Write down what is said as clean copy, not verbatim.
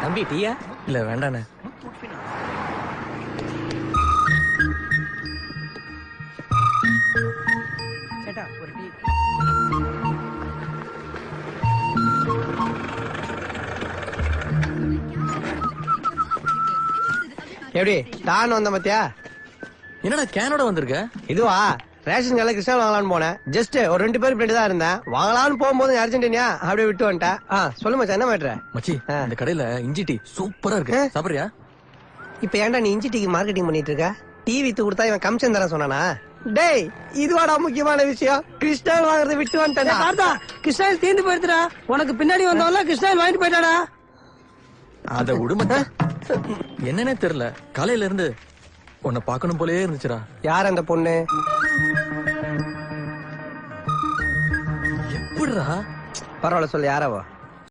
தம்பி டீயா? இல்ல வேண்டாண்ணே. ஒரு டீ. எப்படி டான் வந்த மத்தியா? என்னடா கேனோட வந்திருக்க? இதுவா ரேஷன் கடையில கிருஷ்ணா வாங்கலான்னு போனேன். ஜஸ்ட் ஒரு 2 பேர் பின்னாடி தான் இருந்தேன். வாங்கலான்னு போகும்போது அர்ஜென்டினியா அப்படியே விட்டு வந்துட்டேன். சொல்லு மச்சான், என்ன மேட்ரு? மச்சி, இந்த கடையில இஞ்சி டீ சூப்பரா இருக்கு, சாப்பிடுறியா? இப்ப ஏன்டா நீ இஞ்சி டீக்கு மார்க்கெட்டிங் பண்ணிட்டு இருக்க? டீ வித்து கொடுத்தா இவன் கமிஷன் தரேன் சொன்னானா? டேய், இதுவாடா முக்கியமான விஷயம். கிருஷ்ணாவில் வாங்குறத விட்டு வந்துட்டேன். கிருஷ்ணாயில் தீர்ந்து போயிருச்சுடா. உனக்கு பின்னாடி வந்தவங்க கிருஷ்ணாயில் வாங்கிட்டு போயிட்டாடா. அத விடுமச்சா. என்னன்னே தெரியல, காலையில இருந்து உன்னை பாக்கணும் போலயே இருந்துச்சுடா. யார் அந்த பொண்ணு? எப்படிடா? பரவாயில்ல சொல்லு, யாராவோ?